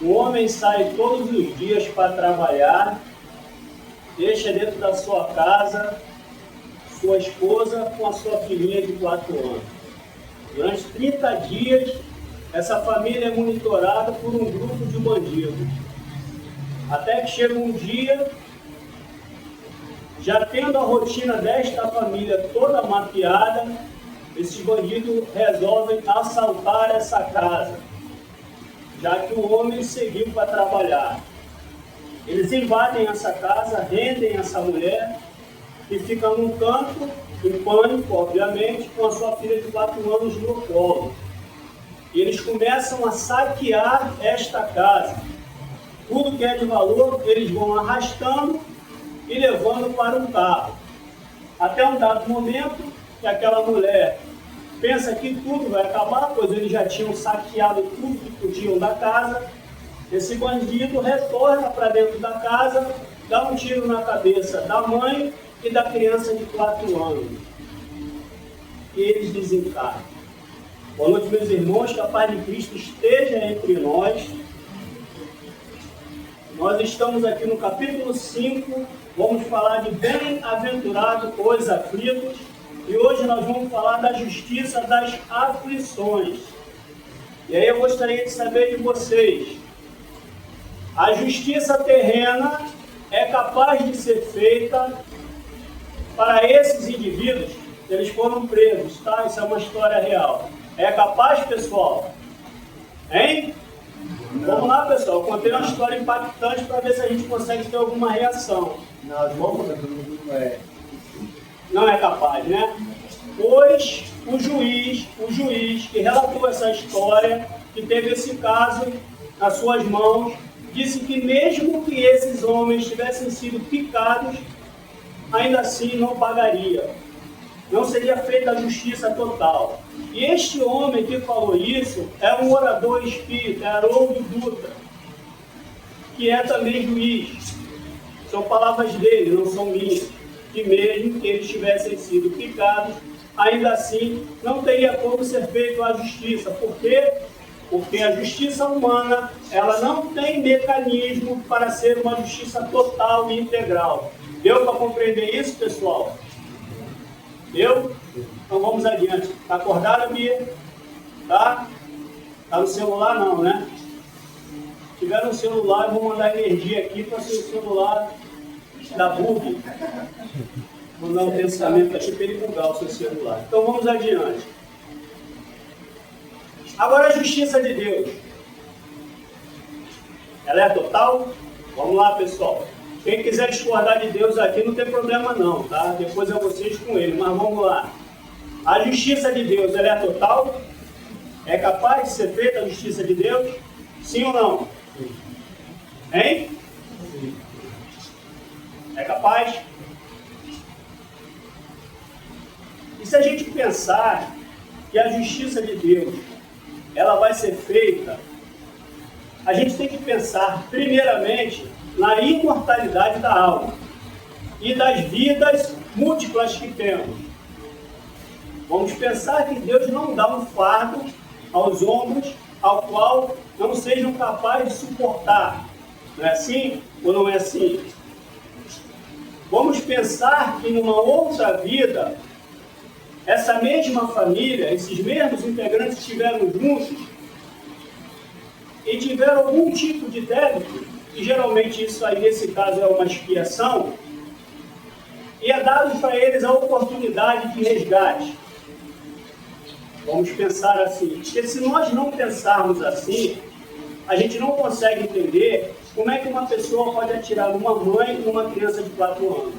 O homem sai todos os dias para trabalhar, deixa dentro da sua casa sua esposa com a sua filhinha de 4 anos. Durante 30 dias, essa família é monitorada por um grupo de bandidos. Até que chega um dia, já tendo a rotina desta família toda mapeada, esses bandidos resolvem assaltar essa casa, já que o homem seguiu para trabalhar. Eles invadem essa casa, rendem essa mulher e fica num canto, em pânico, obviamente, com a sua filha de 4 anos no colo. E eles começam a saquear esta casa. Tudo que é de valor, eles vão arrastando e levando para um carro. Até um dado momento que aquela mulher pensa que tudo vai acabar, pois eles já tinham saqueado tudo que podiam da casa. Esse bandido retorna para dentro da casa, dá um tiro na cabeça da mãe e da criança de 4 anos. E eles desencarnam. Boa noite, meus irmãos, que a paz de Cristo esteja entre nós. Nós estamos aqui no capítulo 5, vamos falar de bem-aventurado os aflitos, e hoje nós vamos falar da justiça das aflições. E aí eu gostaria de saber de vocês, a justiça terrena é capaz de ser feita para esses indivíduos? Eles foram presos, tá? Isso é uma história real. É capaz, pessoal? Hein? Vamos lá, pessoal. Eu contei uma história impactante para ver se a gente consegue ter alguma reação. Não é capaz, né? Pois o juiz que relatou essa história, que teve esse caso nas suas mãos, disse que mesmo que esses homens tivessem sido picados, ainda assim não pagaria. Não seria feita a justiça total. E este homem que falou isso é um orador espírita, é Haroldo Dutra, que é também juiz. São palavras dele, não são minhas. Que mesmo que eles tivessem sido picados, ainda assim não teria como ser feita a justiça. Por quê? Porque a justiça humana, ela não tem mecanismo para ser uma justiça total e integral. Deu para compreender isso, pessoal? Deu? Então vamos adiante. Está acordado, Bia? Tá? Tá no celular não, né? Se tiver no celular, eu vou mandar energia aqui para ser o celular da bug. Vou dar um pensamento aqui para ele bugar o seu celular. Então vamos adiante. Agora a justiça de Deus. Ela é total? Vamos lá, pessoal. Quem quiser discordar de Deus aqui não tem problema não, tá? Depois é vocês com ele, mas vamos lá. A justiça de Deus, ela é total? É capaz de ser feita a justiça de Deus? Sim ou não? Sim. Hein? Sim. É capaz? E se a gente pensar que a justiça de Deus, ela vai ser feita, a gente tem que pensar, primeiramente, na imortalidade da alma e das vidas múltiplas que temos. Vamos pensar que Deus não dá um fardo aos ombros ao qual não sejam capazes de suportar. Não é assim ou não é assim? Vamos pensar que numa outra vida, essa mesma família, esses mesmos integrantes estiveram juntos e tiveram algum tipo de débito, e geralmente isso aí, nesse caso, é uma expiação, e é dado para eles a oportunidade de resgate. Vamos pensar assim, porque se nós não pensarmos assim, a gente não consegue entender como é que uma pessoa pode atirar numa mãe e numa criança de 4 anos.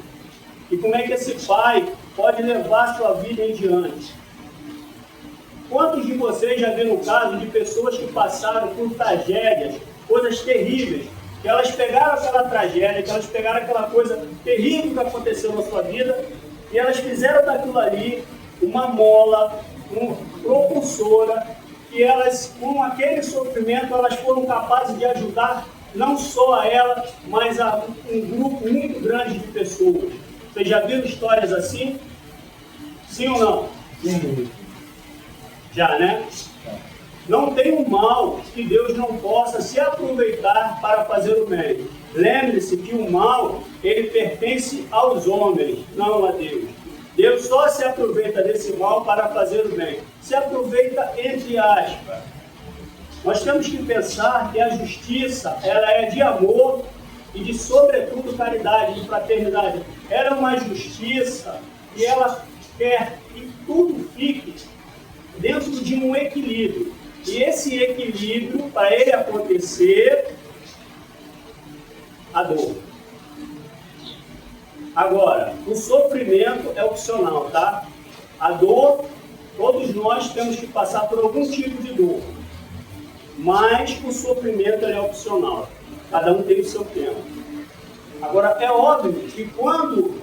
E como é que esse pai pode levar sua vida em diante. Quantos de vocês já viram o caso de pessoas que passaram por tragédias, coisas terríveis, que elas pegaram aquela tragédia, que elas pegaram aquela coisa terrível que aconteceu na sua vida, e elas fizeram daquilo ali uma mola, uma propulsora, que elas, com aquele sofrimento, elas foram capazes de ajudar não só a ela, mas a um grupo muito grande de pessoas. Vocês já viram histórias assim? Sim ou não? Sim. Já, né? Não tem um mal que Deus não possa se aproveitar para fazer o bem. Lembre-se que o mal, ele pertence aos homens, não a Deus. Deus só se aproveita desse mal para fazer o bem. Se aproveita entre aspas. Nós temos que pensar que a justiça, ela é de amor e de, sobretudo, caridade, de fraternidade. Ela é uma justiça e ela quer que tudo fique dentro de um equilíbrio. E esse equilíbrio, para ele acontecer, a dor. Agora, o sofrimento é opcional, tá? A dor, todos nós temos que passar por algum tipo de dor. Mas o sofrimento é opcional. Cada um tem o seu tempo. Agora, é óbvio que quando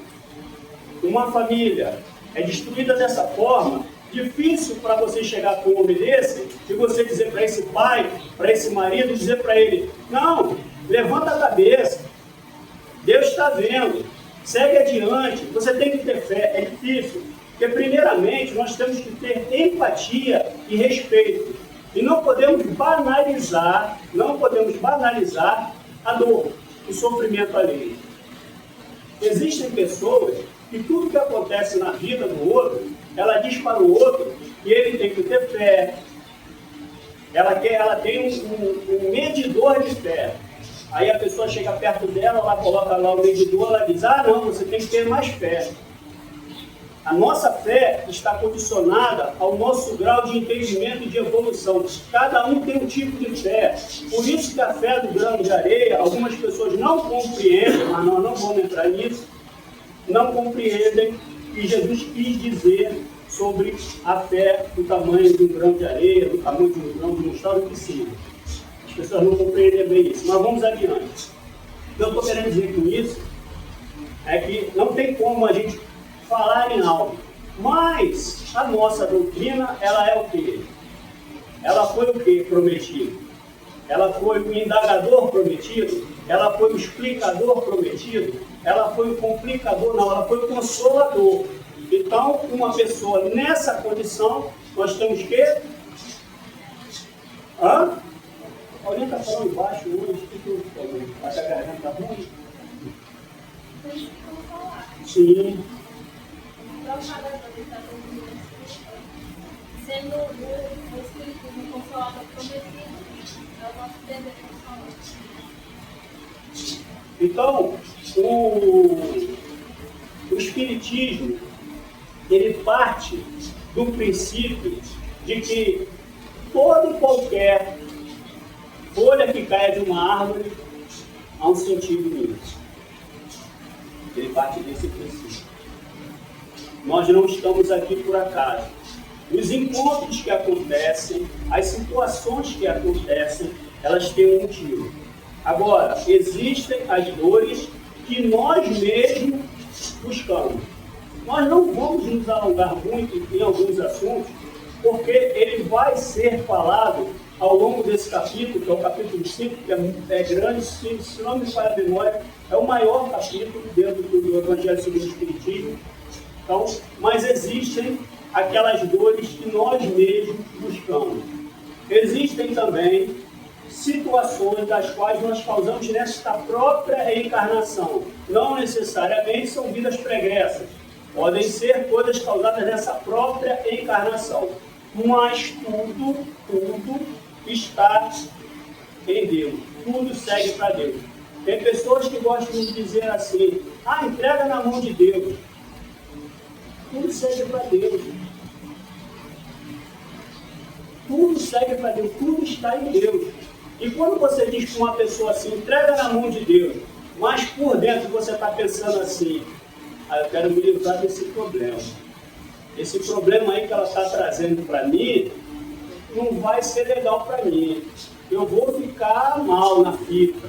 uma família é destruída dessa forma, difícil para você chegar com um homem desse e você dizer para esse pai, para esse marido, dizer para ele: não, levanta a cabeça, Deus está vendo, segue adiante, você tem que ter fé. É difícil, porque primeiramente nós temos que ter empatia e respeito. E não podemos banalizar a dor, o sofrimento alheio. Existem pessoas que tudo que acontece na vida do outro, ela diz para o outro que ele tem que ter fé. Ela tem um medidor de fé. Aí a pessoa chega perto dela, ela coloca lá o medidor, ela diz: ah, não, você tem que ter mais fé. A nossa fé está condicionada ao nosso grau de entendimento e de evolução. Cada um tem um tipo de fé. Por isso que a fé do grão de areia, algumas pessoas não compreendem, mas nós não vamos entrar nisso, não compreendem o que Jesus quis dizer sobre a fé do tamanho de um grão de areia, do tamanho de um grão de mostarda, o que seja. As pessoas não compreendem bem isso, mas vamos adiante. O que eu estou querendo dizer com isso é que não tem como a gente falar em algo, mas a nossa doutrina, ela é o quê? Ela foi o quê prometido? Ela foi o indagador prometido? Ela foi o explicador prometido? Ela foi o complicador? Não, ela foi o consolador. Então, uma pessoa nessa condição, nós temos que... Alguém está falando baixo hoje? Está com a garganta ruim? Sim. Sendo o Espiritismo consolador prometido, é o nosso dever consolador. Então, o Espiritismo, ele parte do princípio de que toda e qualquer folha que caia de uma árvore há um sentido nisso. Ele parte desse princípio. Nós não estamos aqui por acaso. Os encontros que acontecem, as situações que acontecem, elas têm um motivo. Agora, existem as dores que nós mesmos buscamos. Nós não vamos nos alongar muito em alguns assuntos, porque ele vai ser falado ao longo desse capítulo, que é o capítulo 5, que é grande, se não me falha a memória, é o maior capítulo dentro do Evangelho segundo o Espiritismo. Então, mas existem aquelas dores que nós mesmos buscamos. Existem também situações das quais nós causamos nesta própria encarnação. Não necessariamente são vidas pregressas. Podem ser coisas causadas nessa própria encarnação. Mas tudo está em Deus. Tudo segue para Deus. Tem pessoas que gostam de dizer assim: entrega na mão de Deus. Tudo segue para Deus. Tudo segue para Deus. Tudo está em Deus. E quando você diz para uma pessoa assim: entrega na mão de Deus, mas por dentro você está pensando assim: eu quero me livrar desse problema. Esse problema aí que ela está trazendo para mim não vai ser legal para mim. Eu vou ficar mal na fita.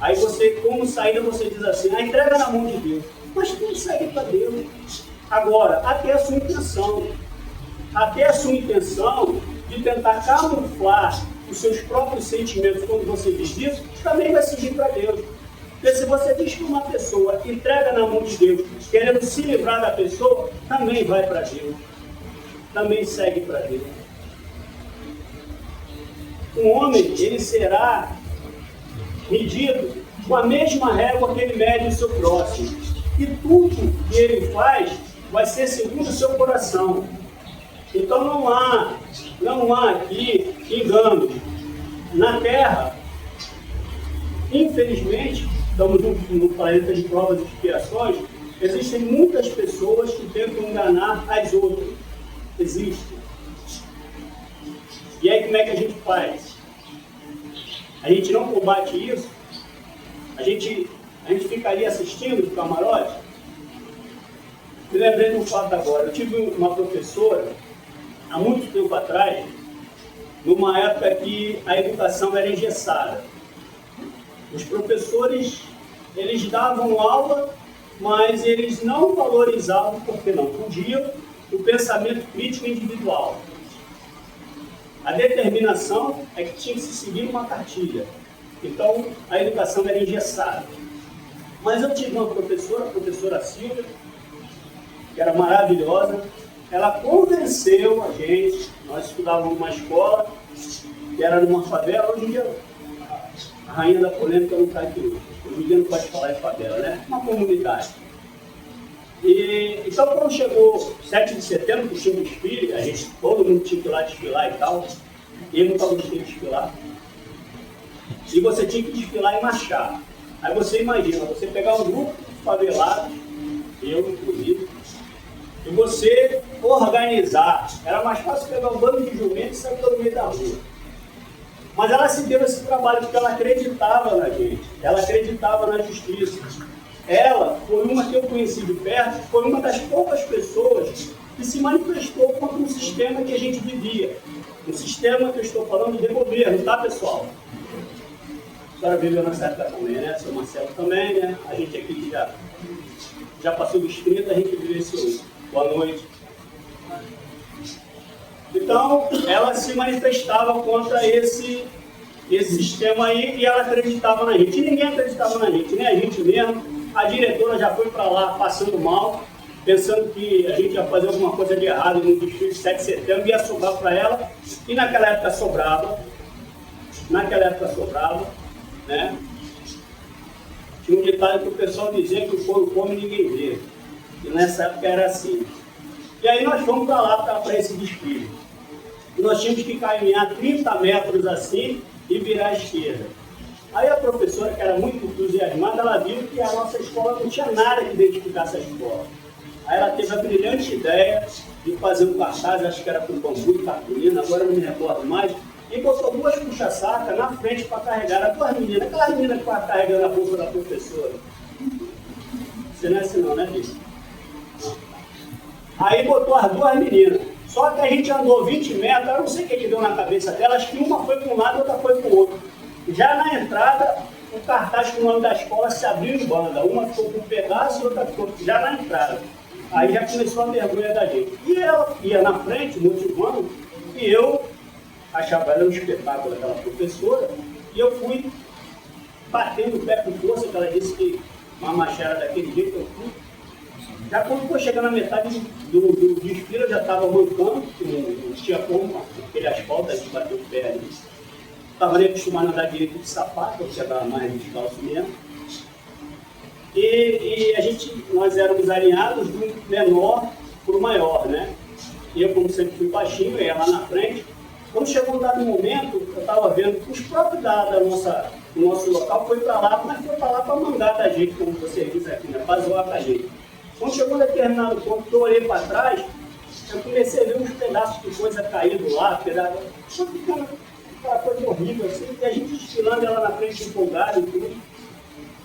Aí você, como saída, você diz assim: entrega na mão de Deus. Mas tudo segue para Deus. Agora, até a sua intenção. Até a sua intenção de tentar camuflar os seus próprios sentimentos quando você diz isso, também vai seguir para Deus. Porque se você diz que uma pessoa entrega na mão de Deus, querendo se livrar da pessoa, também vai para Deus. Também segue para Deus. um homem, ele será medido com a mesma régua que ele mede o seu próximo. E tudo que ele faz vai ser segundo o seu coração. Então não há aqui engano. Na Terra, infelizmente, estamos no planeta de provas e expiações, existem muitas pessoas que tentam enganar as outras. Existem. E aí como é que a gente faz? A gente não combate isso? A gente ficaria assistindo do camarote? Me lembrei de um fato agora. Eu tive uma professora, há muito tempo atrás, numa época que a educação era engessada. Os professores, eles davam aula, mas eles não valorizavam, porque não podiam, o pensamento crítico individual. A determinação é que tinha que se seguir uma cartilha. Então, a educação era engessada. Mas eu tive uma professora, a professora Silvia, que era maravilhosa. Ela convenceu a gente, nós estudávamos numa escola, que era numa favela. Hoje em dia, a rainha da polêmica não está aqui hoje. Hoje em dia não pode falar de favela, né? Uma comunidade. Então, quando chegou 7 de setembro, que tinha um desfile, todo mundo tinha que ir lá desfilar e tal, eu não estava conseguindo desfilar. E você tinha que desfilar e marchar. Aí você imagina, você pegar um grupo de favelados, eu inclusive, e você organizar. Era mais fácil pegar um bando de jumentos e sair pelo meio da rua. Mas ela se deu esse trabalho porque ela acreditava na gente, ela acreditava na justiça. Ela foi uma que eu conheci de perto, foi uma das poucas pessoas que se manifestou contra um sistema que a gente vivia. Um sistema que eu estou falando de governo, tá, pessoal? A senhora viveu nessa época também, né? Seu Marcelo também, né? A gente aqui já passou dos 30, a gente vivenciou isso. Boa noite. Então, ela se manifestava contra esse sistema aí e ela acreditava na gente. E ninguém acreditava na gente, nem a gente mesmo. A diretora já foi para lá passando mal, pensando que a gente ia fazer alguma coisa de errado no desfile de 7 de setembro, ia sobrar para ela. E naquela época sobrava, né? Tinha um ditado que o pessoal dizia que o couro come e ninguém vê. E nessa época era assim. E aí nós fomos para lá, para esse desfile. E nós tínhamos que caminhar 30 metros assim e virar à esquerda. Aí a professora, que era muito entusiasmada, ela viu que a nossa escola não tinha nada que identificasse a escola. Aí ela teve a brilhante ideia de fazer um cartaz, acho que era com bambu e cartolina, agora não me recordo mais, e botou 2 puxa-saca na frente para carregar as 2 meninas, aquela menina que estava carregando a bolsa da professora. Você não é assim não, né, filho? Aí botou as 2 meninas. Só que a gente andou 20 metros, eu não sei o que deu na cabeça delas, que uma foi para um lado e outra foi para o outro. Já na entrada, o cartaz com o nome da escola se abriu em banda. Uma ficou com um pedaço e outra ficou já na entrada. Aí já começou a vergonha da gente. E ela ia na frente, motivando, e eu achava ela um espetáculo, aquela professora, e eu fui batendo o pé com força, que ela disse que uma machada daquele jeito eu fui. Já quando foi chegando na metade do desfile, eu já estava mancando, não tinha como, aquele asfalto, a gente bateu o pé ali. Estava nem acostumado a andar direito de sapato, eu andava mais descalço mesmo. E nós éramos alinhados do menor para o maior, né? E eu, como sempre fui baixinho, eu ia lá na frente. Quando chegou um dado momento, eu estava vendo que os próprios do nosso local foi para lá, mas foi para lá para mandar da gente, como você diz aqui, né? Para zoar com a gente. Quando chegou um determinado ponto que eu olhei para trás, eu comecei a ver uns pedaços de coisa caído lá, só ficando aquela coisa horrível assim, e a gente desfilando ela na frente empolgada e tudo.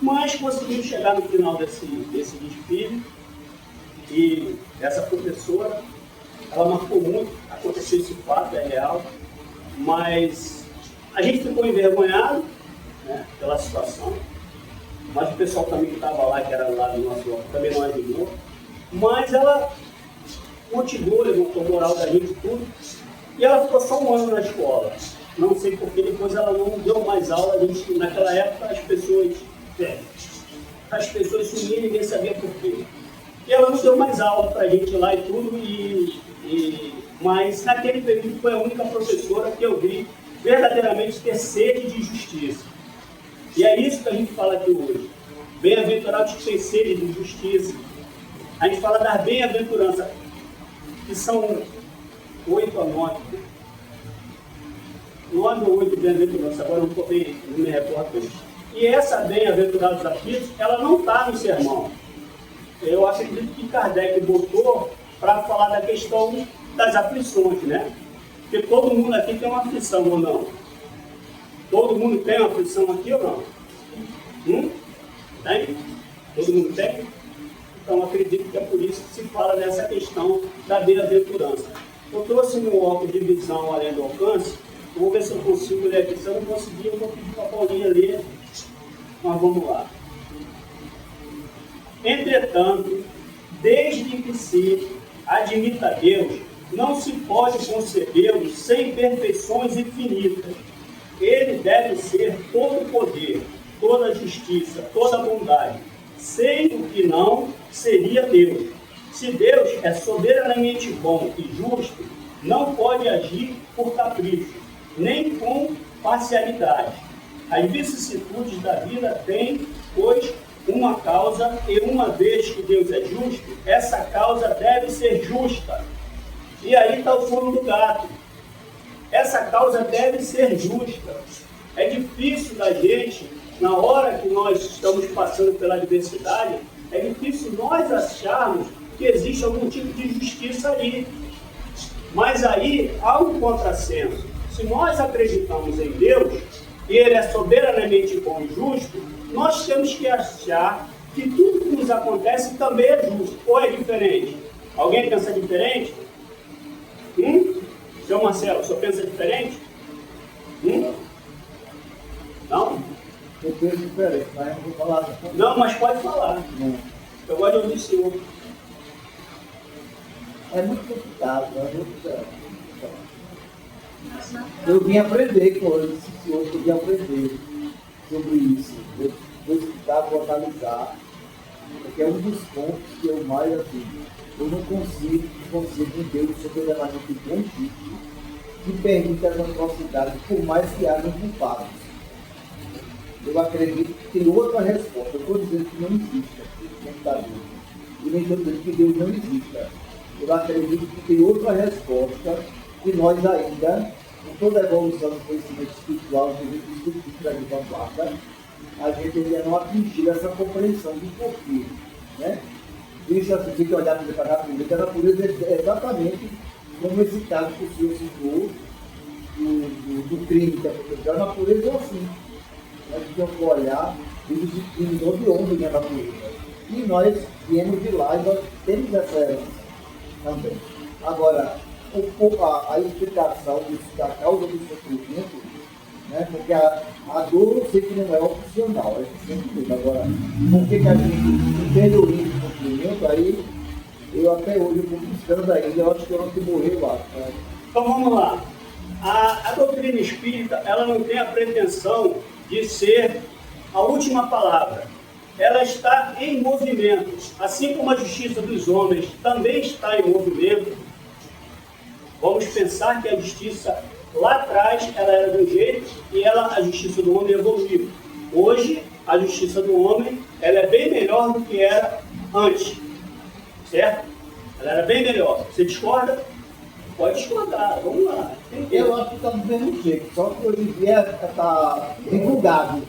Mas conseguimos chegar no final desse desfile e essa professora, ela marcou muito, aconteceu esse fato, é real, mas a gente ficou envergonhado, né, pela situação, mas o pessoal também que estava lá, que era lá do nosso bloco, também não ajudou, mas ela motivou, levantou a moral da gente tudo, e ela ficou só um ano na escola. Não sei porque depois ela não deu mais aula, naquela época as pessoas sumiam e ninguém sabia por quê. E ela não deu mais aula para a gente lá e tudo, mas naquele período foi a única professora que eu vi verdadeiramente ter sede de justiça. E é isso que a gente fala aqui hoje. Bem-aventurados que têm sede de justiça. A gente fala das bem-aventuranças, que são 8 a 9. 9 ou 8 bem-aventuranças, agora não estou bem, não me recordo. E essa bem-aventurados aflitos, ela não está no sermão. Eu acredito que Kardec botou para falar da questão das aflições, né? Porque todo mundo aqui tem uma aflição, ou não? Todo mundo tem uma aflição aqui ou não? Tem? Todo mundo tem? Então acredito que é por isso que se fala dessa questão da bem-aventurança. Eu trouxe meu óculos de visão além do alcance, eu vou ver se eu consigo ler aqui. Se eu não conseguir, eu vou pedir para a Paulinha ler, mas vamos lá. Entretanto, desde que se admita Deus, não se pode concebê-lo sem perfeições infinitas. Ele deve ser todo poder, toda justiça, toda bondade. Sem o que não, seria Deus. Se Deus é soberanamente bom e justo, não pode agir por capricho, nem com parcialidade. As vicissitudes da vida têm, pois, uma causa, e uma vez que Deus é justo, essa causa deve ser justa. E aí está o fundo do gato. Essa causa deve ser justa. É difícil da gente, na hora que nós estamos passando pela adversidade, é difícil nós acharmos que existe algum tipo de justiça ali. Mas aí há um contrassenso. Se nós acreditamos em Deus, e Ele é soberanamente bom e justo, nós temos que achar que tudo que nos acontece também é justo. Ou é diferente? Alguém pensa diferente? Seu Marcelo, o senhor pensa diferente? Não? Eu penso diferente, mas não vou falar. Não, mas pode falar. Não. Eu gosto de ouvir o senhor. É muito complicado, é muito. Eu vim aprender coisas, eu vim aprender sobre isso. Eu vou estudar, vou analisar, porque é um dos pontos que eu mais assim. Eu não consigo um Deus soberanamente bom que permite as atrocidades, por mais que hajam culpados. Eu acredito que tem outra resposta. Eu estou dizendo que não existe dentro da Bíblia. E nem estou dizendo que Deus não exista. Eu acredito que tem outra resposta que nós ainda, com toda a evolução do conhecimento espiritual, do conhecimento científico de vanguarda, a gente ainda não atingiu essa compreensão do porquê. Né? Isso assim, tem que olhar para a natureza. A natureza é exatamente como esse caso que o senhor citou do crime que aconteceu. A natureza é assim. Nós temos que olhar e existimos de onde vem a natureza. E nós viemos de lá e nós temos essa herança também. Agora, a explicação da causa do sofrimento, né, porque a dor eu sei que não é opcional, é sempre tudo. Agora, por que a gente entende o risco do sofrimento, aí eu até hoje estou buscando ainda, eu acho que eu não tenho morrer lá. Tá? Então vamos lá. A doutrina espírita, ela não tem a pretensão de ser a última palavra. Ela está em movimento. Assim como a justiça dos homens também está em movimento, vamos pensar que a justiça lá atrás ela era de um jeito e a justiça do homem evoluiu. Hoje, a justiça do homem ela é bem melhor do que era antes. Certo? Ela era bem melhor. Você discorda? Pode discordar, vamos lá. Eu acho que está do mesmo jeito, só que hoje em dia está divulgado.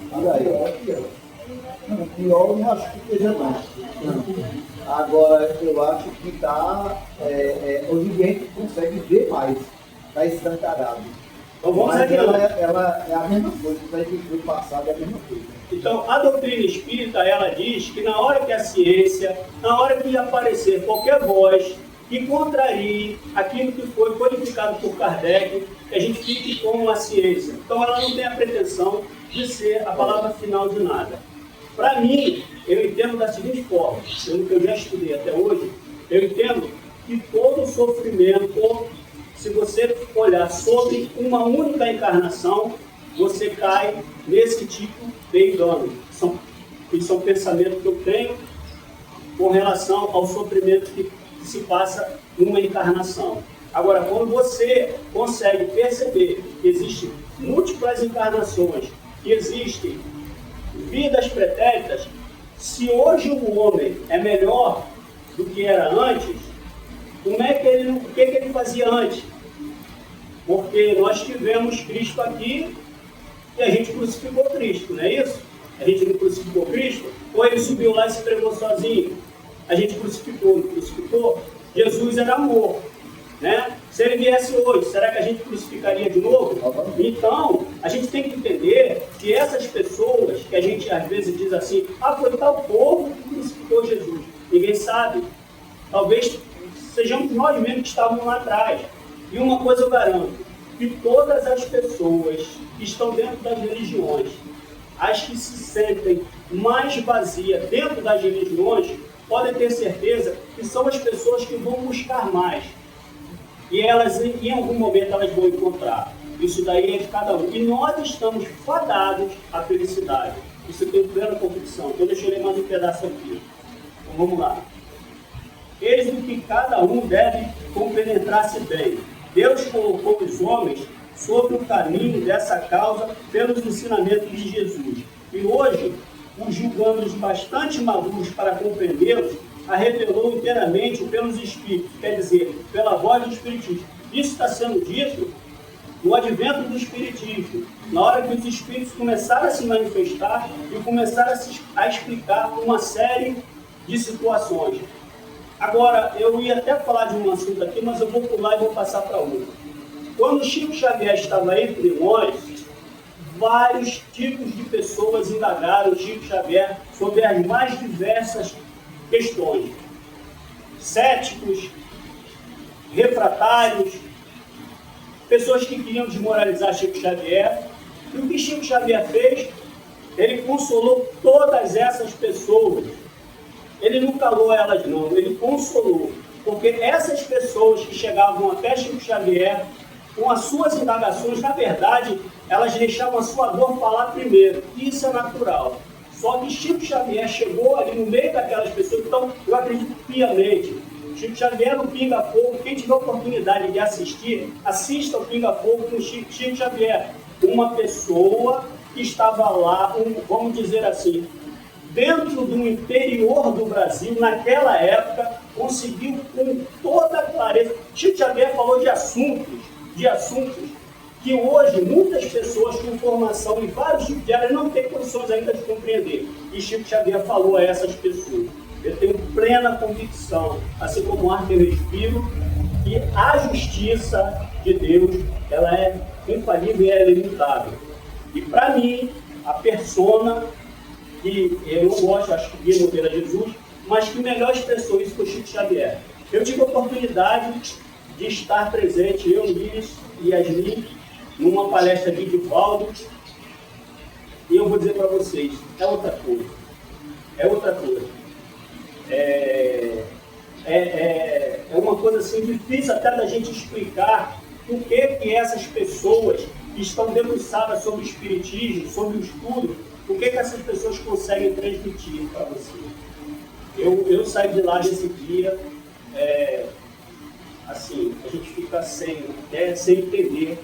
Não, pior eu não acho que esteja mais. Agora, eu acho que está. Hoje em dia a gente consegue ver mais, está escancarado. Então vamos mas adiante. ela é a mesma coisa, isso aí que foi passado é a mesma coisa. Então, a doutrina espírita, ela diz que na hora que a ciência, na hora que aparecer qualquer voz que contrarie aquilo que foi codificado por Kardec, que a gente fique com a ciência. Então, ela não tem a pretensão de ser a palavra final de nada. Para mim, eu entendo da seguinte forma, pelo que eu já estudei até hoje, eu entendo que todo sofrimento, se você olhar sobre uma única encarnação, você cai nesse tipo de engano. São pensamentos que eu tenho com relação ao sofrimento que se passa numa encarnação. Agora, quando você consegue perceber que existem múltiplas encarnações, que existem vidas pretéritas, se hoje o homem é melhor do que era antes, o que ele fazia antes? Porque nós tivemos Cristo aqui e a gente crucificou Cristo, não é isso? A gente não crucificou Cristo? Ou ele subiu lá e se entregou sozinho? A gente crucificou, não crucificou? Jesus era amor, né? Se ele viesse hoje, será que a gente crucificaria de novo? Então, a gente tem que entender que essas pessoas, que a gente às vezes diz assim, foi tal povo que crucificou Jesus. Ninguém sabe. Talvez sejamos nós mesmos que estávamos lá atrás. E uma coisa eu garanto, que todas as pessoas que estão dentro das religiões, as que se sentem mais vazias dentro das religiões, podem ter certeza que são as pessoas que vão buscar mais. E elas, em algum momento, elas vão encontrar. Isso daí é de cada um. E nós estamos fadados à felicidade. Isso eu tenho plena convicção. Então, deixa eu ler mais um pedaço aqui. Então, vamos lá. Eis do que cada um deve compenetrar-se bem. Deus colocou os homens sobre o caminho dessa causa pelos ensinamentos de Jesus. E hoje, os julgando-os bastante maduros para compreendê-los, a revelou inteiramente pelos Espíritos, quer dizer, pela voz do Espiritismo. Isso está sendo dito no advento do Espiritismo, na hora que os Espíritos começaram a se manifestar e começaram a explicar uma série de situações. Agora, eu ia até falar de um assunto aqui, mas eu vou pular e vou passar para outro. Quando Chico Xavier estava entre nós, vários tipos de pessoas indagaram Chico Xavier sobre as mais diversas questões. Céticos, refratários, pessoas que queriam desmoralizar Chico Xavier. E o que Chico Xavier fez? Ele consolou todas essas pessoas. Ele não calou elas não, ele consolou. Porque essas pessoas que chegavam até Chico Xavier, com as suas indagações, na verdade, elas deixavam a sua dor falar primeiro. Isso é natural. Só que Chico Xavier chegou ali no meio daquelas pessoas, então eu acredito piamente. Chico Xavier no Pinga Fogo, quem tiver oportunidade de assistir, assista ao Pinga Fogo com Chico Xavier. Uma pessoa que estava lá, vamos dizer assim, dentro do interior do Brasil, naquela época, conseguiu com toda clareza. Chico Xavier falou de assuntos que hoje muitas pessoas com formação em vários tipos de áreas não têm condições ainda de compreender. E Chico Xavier falou a essas pessoas. Eu tenho plena convicção, assim como o ar que eu respiro, que a justiça de Deus, ela é infalível e ela é imutável. E para mim, a persona que eu não gosto, acho que Guia Monteiro é Jesus, mas que melhor expressou isso foi Chico Xavier. Eu tive a oportunidade de estar presente, eu, Luiz e Yasmin, numa palestra de Divaldo, e eu vou dizer para vocês, é outra coisa. É uma coisa assim difícil até da gente explicar o que essas pessoas que estão debruçadas sobre o espiritismo, sobre o estudo, o que essas pessoas conseguem transmitir para você. Eu saí de lá nesse dia, assim, a gente fica sem entender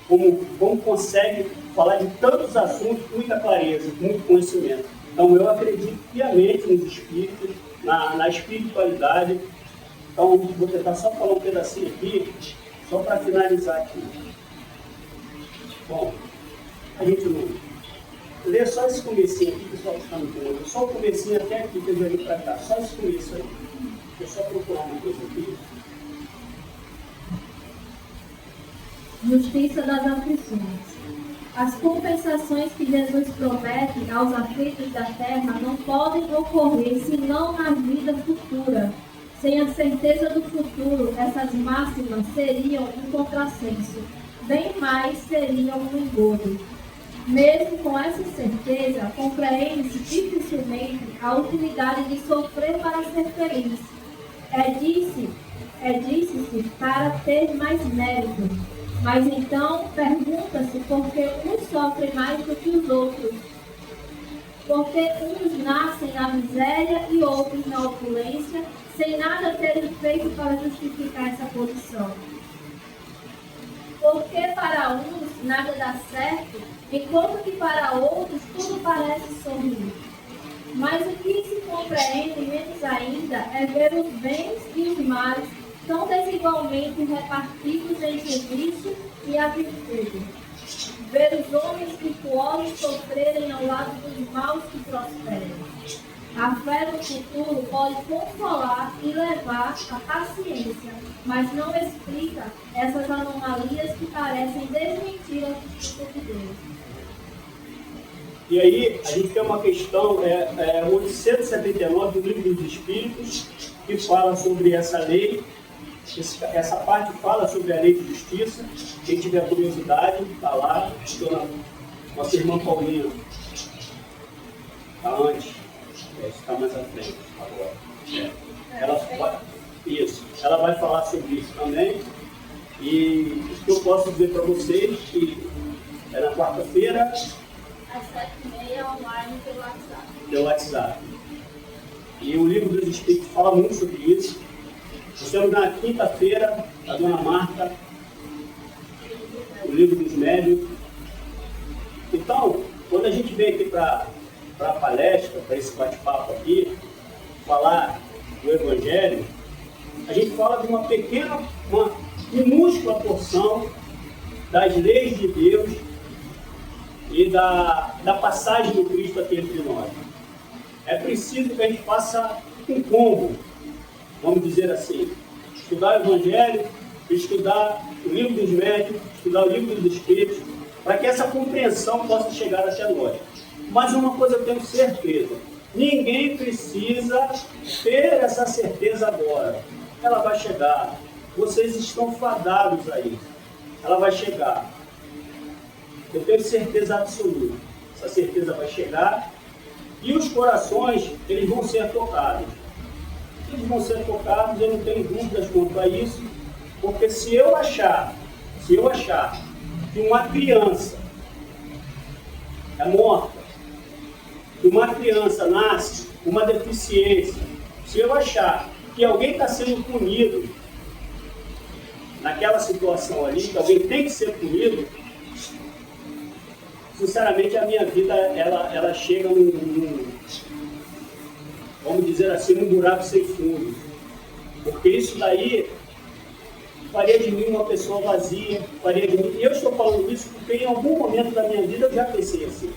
como consegue falar de tantos assuntos com muita clareza, com muito conhecimento. Então eu acredito piamente nos espíritos, na espiritualidade. Então vou tentar só falar um pedacinho aqui, só para finalizar aqui. Bom, a gente não... Lê só esse comecinho aqui, pessoal, que está no plano. Só o comecinho até aqui que eu já vim para cá. Só esse começo aí. Deixa eu só procurar uma coisa aqui. Justiça das aflições. As compensações que Jesus promete aos aflitos da terra não podem ocorrer senão na vida futura. Sem a certeza do futuro, essas máximas seriam um contrassenso. Bem mais seriam um engodo. Mesmo com essa certeza, compreende-se dificilmente a utilidade de sofrer para ser feliz. Disse-se para ter mais mérito. Mas então pergunta-se por que uns sofrem mais do que os outros. Porque uns nascem na miséria e outros na opulência, sem nada terem feito para justificar essa posição. nada dá certo, enquanto que para outros tudo parece sorrir. Mas o que se compreende menos ainda é ver os bens e os males tão desigualmente repartidos entre o vício e a virtude. Ver os homens virtuosos sofrerem ao lado dos maus que prosperam. A fé no futuro pode consolar e levar à paciência, mas não explica essas anomalias que parecem desmentir a justiça de Deus. E aí, a gente tem uma questão, 879 do Livro dos Espíritos, que fala sobre essa lei. Essa parte fala sobre a lei de justiça. Quem tiver curiosidade, está lá. Nossa irmã Paulinha está antes, está mais à frente agora. Ela vai falar sobre isso também. E o que eu posso dizer para vocês que é na quarta-feira, Às 7h30 online pelo WhatsApp. pelo WhatsApp. E o Livro dos Espíritos fala muito sobre isso. Nós temos na quinta-feira, a Dona Marta, o Livro dos Médiuns. Então, quando a gente vem aqui para a palestra, para esse bate-papo aqui, falar do Evangelho, a gente fala de uma minúscula porção das leis de Deus e da passagem do Cristo aqui entre nós. É preciso que a gente faça um combo, vamos dizer assim, estudar o Evangelho, estudar o Livro dos Médiuns, estudar o Livro dos Espíritos, para que essa compreensão possa chegar até nós. Mas uma coisa eu tenho certeza, ninguém precisa ter essa certeza agora. Ela vai chegar, vocês estão fadados a isso, ela vai chegar. Eu tenho certeza absoluta, essa certeza vai chegar e os corações, eles vão ser tocados. Eles vão ser tocados, eu não tenho dúvidas quanto a isso, porque se eu achar que uma criança é morta, que uma criança nasce com uma deficiência, se eu achar que alguém está sendo punido naquela situação ali, que alguém tem que ser punido, sinceramente a minha vida ela chega vamos dizer assim, num buraco sem fundo. Porque isso daí faria de mim uma pessoa vazia, faria de mim... E eu estou falando isso porque em algum momento da minha vida eu já pensei assim.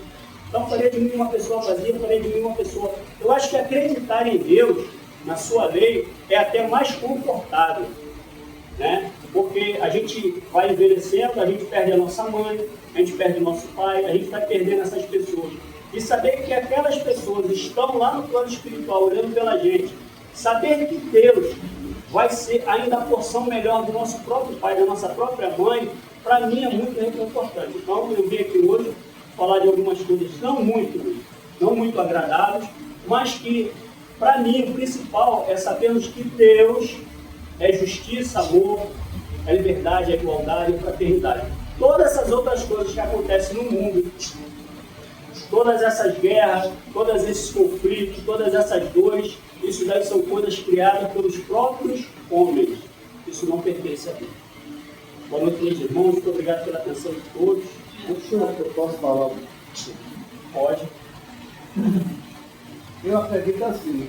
Então faria de mim uma pessoa vazia, faria de mim uma pessoa... Eu acho que acreditar em Deus, na sua lei, é até mais confortável, né? Porque a gente vai envelhecendo, a gente perde a nossa mãe, a gente perde o nosso pai, a gente vai perdendo essas pessoas. E saber que aquelas pessoas estão lá no plano espiritual, olhando pela gente, saber que Deus vai ser ainda a porção melhor do nosso próprio pai, da nossa própria mãe, para mim é muito reconfortante. Então eu vim aqui hoje falar de algumas coisas não muito agradáveis, mas que para mim o principal é sabermos que Deus é justiça, amor, é liberdade, é igualdade, é fraternidade. Todas essas outras coisas que acontecem no mundo, todas essas guerras, todos esses conflitos, todas essas dores, isso daí são coisas criadas pelos próprios homens. Isso não pertence a Deus. Boa noite, meus irmãos. Muito obrigado pela atenção de todos. Eu posso falar? Pode. Eu acredito assim,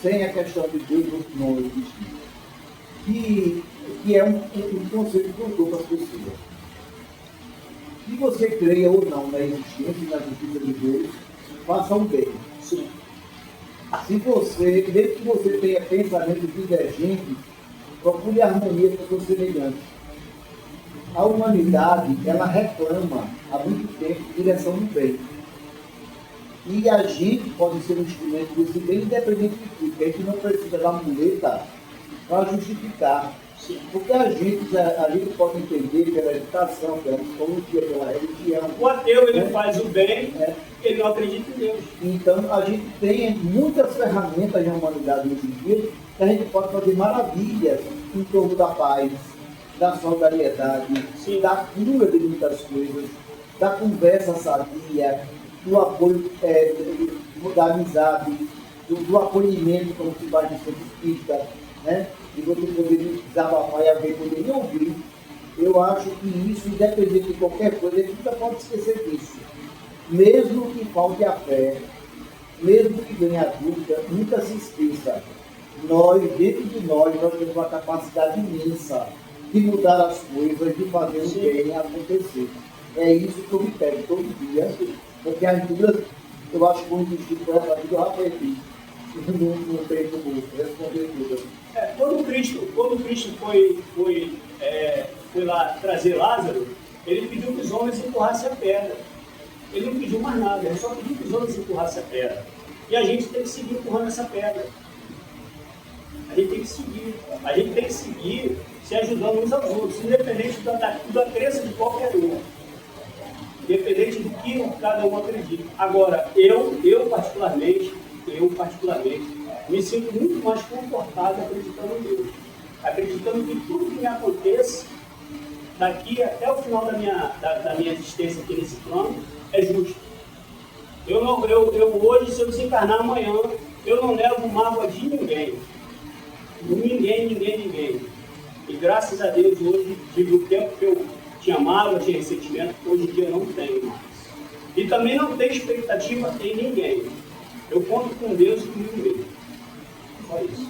sem a questão de Deus não existir, que é um conceito que eu dou para as pessoas. Se você creia ou não na existência e na justiça de Deus, faça o bem. Sim. Se você, mesmo que você tenha pensamentos divergentes, procure harmonia com seus semelhantes. A humanidade, ela reclama há muito tempo direção do bem. E a gente pode ser um instrumento desse bem, independente de tudo, porque a gente não precisa da muleta para justificar. Porque a gente pode entender pela educação, pela psicologia, pela religião. O ateu, ele faz o bem, ele não acredita em Deus. Então, a gente tem muitas ferramentas na humanidade hoje em dia que a gente pode fazer maravilhas em torno da paz, da solidariedade, da cura de muitas coisas, da conversa sadia, do apoio, da amizade, do acolhimento, como se faz no centro espírita, né? E você poder desabafar e alguém poder ouvir. eu acho que isso, independente de qualquer coisa, a gente nunca pode esquecer disso. Mesmo que falte a fé, mesmo que venha a dúvida, nunca se esqueça. Nós, dentro de nós temos uma capacidade imensa de mudar as coisas, de fazer o bem acontecer. É isso que eu me pego todo dia, porque as dúvidas, eu acho que muito difícil para essa vida, eu aprendi. Não tem como responder tudo. Quando Cristo foi lá trazer Lázaro, ele pediu que os homens empurrassem a pedra. Ele não pediu mais nada, ele só pediu que os homens empurrassem a pedra. E a gente tem que seguir empurrando essa pedra. A gente tem que seguir. A gente tem que seguir se ajudando uns aos outros, independente da crença de qualquer um. Independente do que cada um acredita. Agora, eu particularmente, me sinto muito mais confortável acreditando em Deus. Acreditando que tudo que me aconteça, daqui até o final da minha existência aqui nesse plano, é justo. Eu hoje, se eu desencarnar amanhã, eu não levo mágoa de ninguém. Ninguém. E graças a Deus, hoje, tive o tempo que eu tinha mágoa, tinha ressentimento, hoje em dia eu não tenho mais. E também não tenho expectativa em ninguém. Eu conto com Deus e comigo mesmo. Só isso.